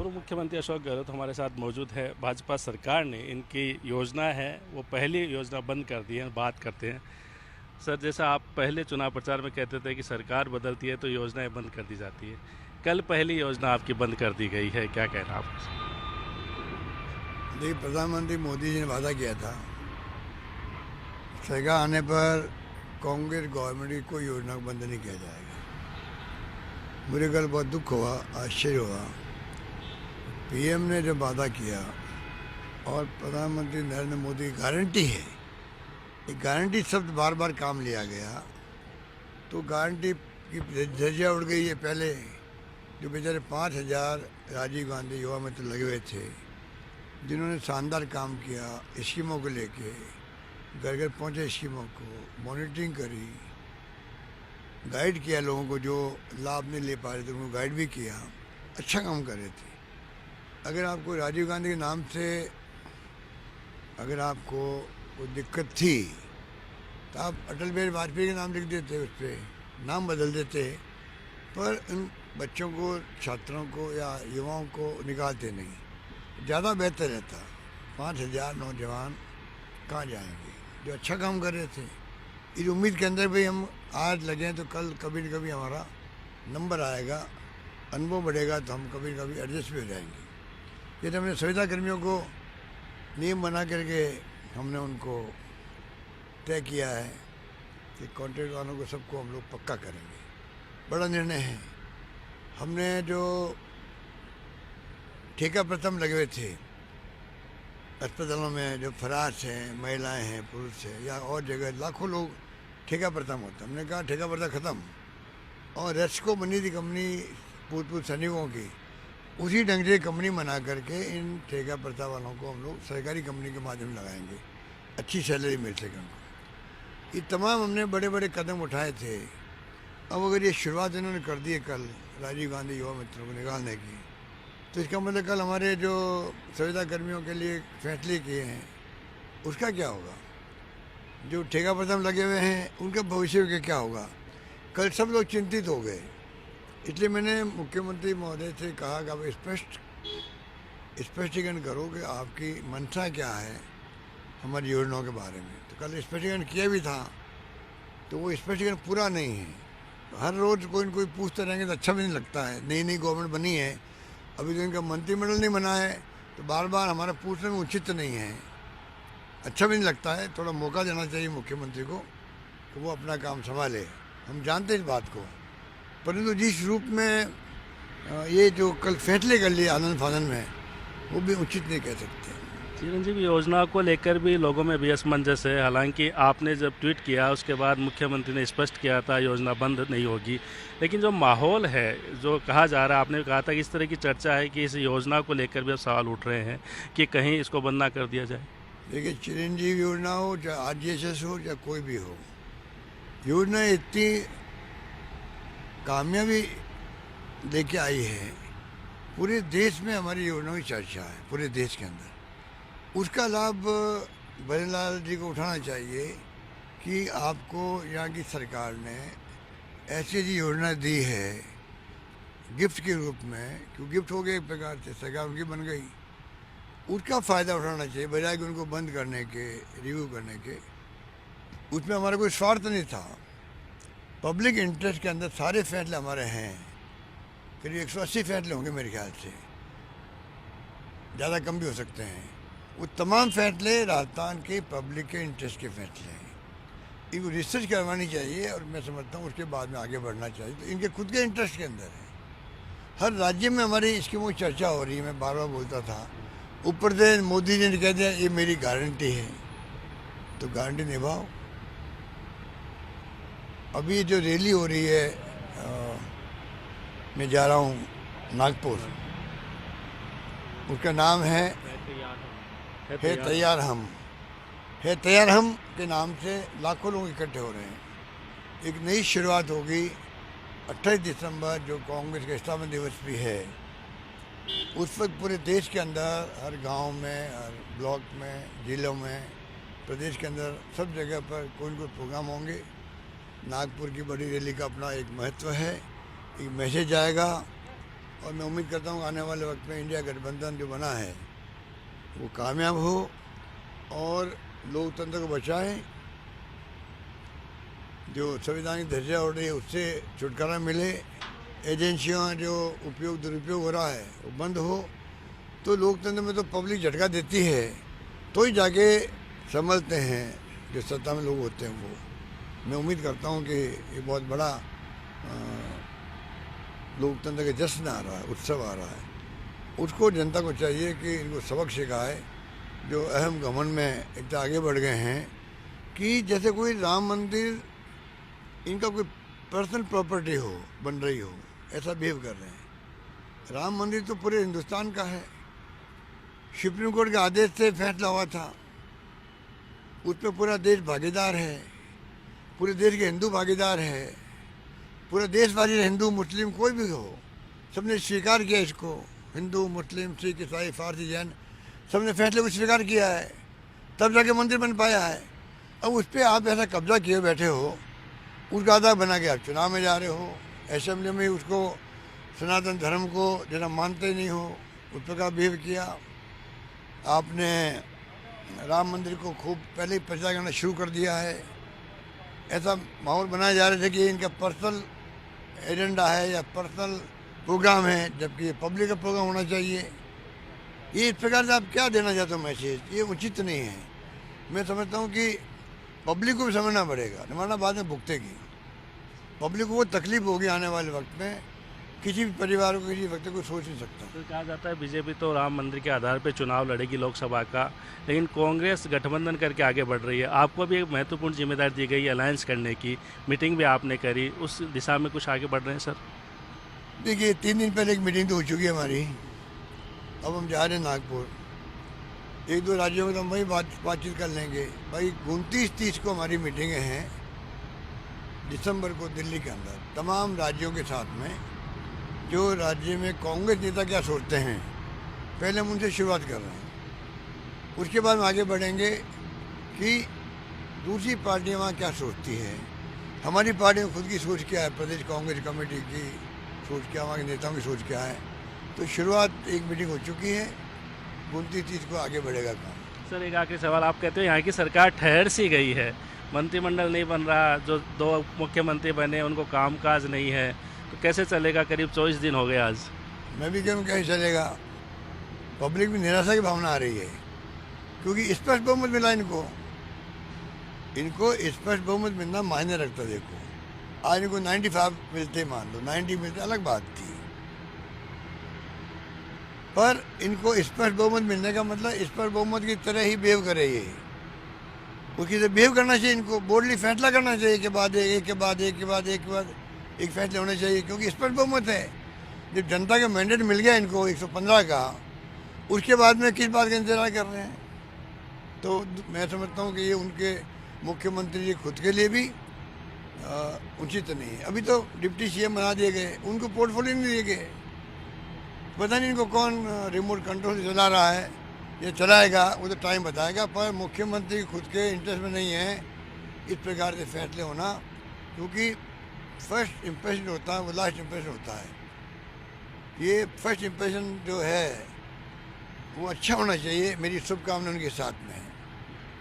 पूर्व मुख्यमंत्री अशोक गहलोत हमारे साथ मौजूद है। भाजपा सरकार ने इनकी योजना है वो पहली योजना बंद कर दी है, बात करते हैं। सर, जैसा आप पहले चुनाव प्रचार में कहते थे कि सरकार बदलती है तो योजनाएं बंद कर दी जाती है, कल पहली योजना आपकी बंद कर दी गई है, क्या कहना आपका? देखिए, प्रधानमंत्री मोदी जी ने वादा किया था सरकार आने पर कांग्रेस गवर्नमेंट की कोई योजना को बंद नहीं किया जाएगा। मुझे कल बहुत दुख हुआ, आश्चर्य हुआ। पीएम ने जब वादा किया और प्रधानमंत्री नरेंद्र मोदी की गारंटी है, एक गारंटी शब्द बार बार काम लिया गया, तो गारंटी की धज्जियां उड़ गई है। पहले जो बेचारे 5,000 राजीव गांधी युवा मित्र लगे हुए थे, जिन्होंने शानदार काम किया, स्कीमों को लेके घर घर पहुँचे, स्कीमों को मॉनिटरिंग करी, गाइड किया लोगों को जो लाभ नहीं ले पा रहे थे उनको गाइड भी किया, अच्छा काम कर रहे थे। अगर आपको राजीव गांधी के नाम से अगर आपको कोई दिक्कत थी तो आप अटल बिहारी वाजपेयी के नाम लिख देते, उस पर नाम बदल देते, पर उन बच्चों को, छात्रों को या युवाओं को निकालते नहीं, ज़्यादा बेहतर रहता। 5,000 नौजवान कहाँ जाएंगे जो अच्छा काम कर रहे थे। इस उम्मीद के अंदर भी हम आज लगे तो कल कभी न कभी हमारा नंबर आएगा, अनुभव बढ़ेगा, तो हम कभी न कभी एडजस्ट भी हो जाएंगे। जैसे हमने संविदा कर्मियों को नियम बना करके हमने उनको तय किया है कि कॉन्ट्रैक्ट वालों को सबको हम लोग पक्का करेंगे, बड़ा निर्णय है। हमने जो ठेका प्रथम लगे हुए थे अस्पतालों में, जो फरार हैं, महिलाएं हैं, पुरुष हैं, या और जगह लाखों लोग ठेका प्रथम होता, हमने कहा ठेका प्रथा ख़त्म। और रेस्को बनी थी कंपनी पूर्व सैनिकों की, उसी ढंग से कंपनी बना करके इन ठेका प्रथा वालों को हम लोग सरकारी कंपनी के माध्यम लगाएंगे, अच्छी सैलरी मिल सके उनको। ये तमाम हमने बड़े बड़े कदम उठाए थे। अब अगर ये शुरुआत इन्होंने कर दी है कल राजीव गांधी युवा मित्रों को निकालने की, तो इसका मतलब कल हमारे जो संविदा कर्मियों के लिए फैसले किए हैं उसका क्या होगा? जो ठेका प्रथम लगे हुए हैं उनका भविष्य का क्या होगा? कल सब लोग चिंतित हो गए। इसलिए मैंने मुख्यमंत्री महोदय से कहा कि आप स्पष्टीकरण करो कि आपकी मंशा क्या है हमारी योजनाओं के बारे में। तो कल स्पष्टीकरण किया भी था, तो वो स्पष्टीकरण पूरा नहीं है। हर रोज़ कोई न कोई पूछते रहेंगे तो अच्छा भी नहीं लगता है। नई नई गवर्नमेंट बनी है, अभी तो इनका मंत्रिमंडल नहीं बना है, तो बार बार हमारा पूछने में उचित नहीं है, अच्छा भी नहीं लगता है। थोड़ा मौका देना चाहिए मुख्यमंत्री को कि वो अपना काम संभाले। हम जानते हैं इस बात को, परंतु जिस रूप में ये जो कल फैसले कर लिए आनंद फानन में, वो भी उचित नहीं कह सकते। चिरंजीव योजना को लेकर भी लोगों में भी असमंजस है। हालांकि आपने जब ट्वीट किया उसके बाद मुख्यमंत्री ने स्पष्ट किया था योजना बंद नहीं होगी, लेकिन जो माहौल है, जो कहा जा रहा है, आपने कहा था कि इस तरह की चर्चा है कि इस योजना को लेकर भी अब सवाल उठ रहे हैं कि कहीं इसको बंद ना कर दिया जाए। देखिए, चिरंजीव योजना हो चाहे आरजीएसएस हो चाहे कोई भी हो, योजना इतनी कामयाबी लेके आई है, पूरे देश में हमारी योजनाओं की चर्चा है, पूरे देश के अंदर। उसका लाभ बल्लाल जी को उठाना चाहिए कि आपको यहाँ की सरकार ने ऐसी ऐसी योजना दी है गिफ्ट के रूप में, क्यों गिफ्ट हो गया एक प्रकार से, सरकार उनकी बन गई, उसका फ़ायदा उठाना चाहिए बजाय कि उनको बंद करने के, रिव्यू करने के। उसमें हमारा कोई स्वार्थ नहीं था। पब्लिक इंटरेस्ट के अंदर सारे फैसले हमारे हैं, करीब 180 फैसले होंगे मेरे ख्याल से, ज़्यादा कम भी हो सकते हैं। वो तमाम फैसले राजस्थान के पब्लिक के इंटरेस्ट के फैसले हैं। इनको रिसर्च करवानी चाहिए और मैं समझता हूँ उसके बाद में आगे बढ़ना चाहिए। तो इनके खुद के इंटरेस्ट के अंदर है। हर राज्य में हमारी स्कीमों की चर्चा हो रही है, मैं बार बार बोलता था। ऊपर से मोदी जी ने कह दिया ये मेरी गारंटी है, तो गारंटी निभाओ। अभी जो रैली हो रही है, मैं जा रहा हूँ नागपुर, उसका नाम है तैयार हम। है तैयार हम के नाम से लाखों लोग इकट्ठे हो रहे हैं। एक नई शुरुआत होगी। 28 दिसंबर जो कांग्रेस का स्थापना दिवस भी है, उस वक्त पूरे देश के अंदर, हर गांव में, हर ब्लॉक में, जिलों में, प्रदेश के अंदर सब जगह पर कोई न कोई प्रोग्राम होंगे। नागपुर की बड़ी रैली का अपना एक महत्व है, एक मैसेज आएगा और मैं उम्मीद करता हूँ आने वाले वक्त में इंडिया गठबंधन जो बना है वो कामयाब हो और लोकतंत्र को बचाएं, जो संवैधानिक धज्जियाँ उड़ रही है उससे छुटकारा मिले, एजेंसियाँ जो उपयोग दुरुपयोग हो रहा है वो बंद हो। तो लोकतंत्र में तो पब्लिक झटका देती है तो ही जाके संभलते हैं जो सत्ता में लोग होते हैं वो। मैं उम्मीद करता हूँ कि ये बहुत बड़ा लोकतंत्र का जश्न आ रहा है, उत्सव आ रहा है। उसको जनता को चाहिए कि इनको सबक सिखाए जो अहम घमंड में इतना आगे बढ़ गए हैं कि जैसे कोई राम मंदिर इनका कोई पर्सनल प्रॉपर्टी हो, बन रही हो, ऐसा बिहेव कर रहे हैं। राम मंदिर तो पूरे हिंदुस्तान का है, सुप्रीम कोर्ट के आदेश से फैसला हुआ था, उसमें पूरा देश भागीदार है, पूरे देश के हिंदू भागीदार है, पूरा देशवासी हिंदू मुस्लिम कोई भी हो सबने स्वीकार किया इसको। हिंदू मुस्लिम सिख ईसाई फारसी जैन सबने फैसले को स्वीकार किया है, तब जाके मंदिर बन पाया है। अब उस पर आप ऐसा कब्जा किए बैठे हो, उसका आधार बना के आप चुनाव में जा रहे हो, असेंबली में उसको सनातन धर्म को जरा मानते ही नहीं हो उस प्रकार बिहेव किया। आपने राम मंदिर को खूब पहले ही प्रचार करना शुरू कर दिया है। ऐसा माहौल बनाया जा रहा था कि इनका पर्सनल एजेंडा है या पर्सनल प्रोग्राम है, जबकि ये पब्लिक का प्रोग्राम होना चाहिए। ये इस प्रकार से आप क्या देना चाहते हो मैसेज, ये उचित नहीं है। मैं समझता हूँ कि पब्लिक को भी समझना पड़ेगा, निमाना बाद में भुगतेगी। पब्लिक को वो तकलीफ होगी आने वाले वक्त में, किसी भी परिवार को किसी व्यक्ति को सोच नहीं सकता। तो कहा जाता है बीजेपी तो राम मंदिर के आधार पर चुनाव लड़ेगी लोकसभा का, लेकिन कांग्रेस गठबंधन करके आगे बढ़ रही है। आपको भी एक महत्वपूर्ण जिम्मेदारी दी गई है अलायंस करने की, मीटिंग भी आपने करी, उस दिशा में कुछ आगे बढ़ रहे हैं सर? देखिए 3 दिन पहले एक मीटिंग तो हो चुकी है हमारी, अब हम जा रहे हैं नागपुर। 1-2 राज्यों में तो हम वही बातचीत कर लेंगे। भाई 29-30 को हमारी मीटिंगें हैं दिसंबर को दिल्ली के अंदर, तमाम राज्यों के साथ में। जो राज्य में कांग्रेस नेता क्या सोचते हैं पहले हम उनसे शुरुआत कर रहे हैं, उसके बाद हम आगे बढ़ेंगे कि दूसरी पार्टियां वहाँ क्या सोचती है, हमारी पार्टी में खुद की सोच क्या है, प्रदेश कांग्रेस कमेटी की सोच क्या, हमारे नेताओं की सोच क्या है। तो शुरुआत एक मीटिंग हो चुकी है, 29-30 को आगे बढ़ेगा काम। सर एक आखिरी सवाल, आप कहते हो यहाँ की सरकार ठहर सी गई है, मंत्रिमंडल नहीं बन रहा, जो 2 मुख्यमंत्री बने उनको कामकाज नहीं है, तो कैसे चलेगा? करीब 24 दिन हो गए आज। मैं भी कहूँ कैसे चलेगा, पब्लिक में निराशा की भावना आ रही है, क्योंकि स्पष्ट बहुमत मिला इनको स्पष्ट बहुमत मिलना मायने रखता। देखो आज इनको 95 मिलते, मान लो 90 मिलते, अलग बात थी, पर इनको स्पष्ट बहुमत मिलने का मतलब स्पष्ट बहुमत की तरह ही बिहेव करे, ये उसकी तरह बिहेव करना चाहिए। इनको बोल्डली फैसला करना चाहिए, एक के बाद एक फैसले होने चाहिए, क्योंकि स्पष्ट बहुमत है। जब जनता का मैंडेट मिल गया इनको 115 का, उसके बाद में किस बात का इंतजार कर रहे हैं? तो मैं समझता हूँ कि ये उनके मुख्यमंत्री जी खुद के लिए भी उचित नहीं है। अभी तो डिप्टी सीएम बना दिए गए, उनको पोर्टफोलियो नहीं दिए गए, पता नहीं इनको कौन रिमोट कंट्रोल से चला रहा है, ये चलाएगा वो तो टाइम बताएगा, पर मुख्यमंत्री खुद के इंटरेस्ट में नहीं है इस प्रकार के फैसले होना, क्योंकि फर्स्ट इम्प्रेशन होता है वो लास्ट इम्प्रेशन होता है। ये फर्स्ट इम्प्रेशन जो है वो अच्छा होना चाहिए, मेरी शुभकामना उनके साथ में है।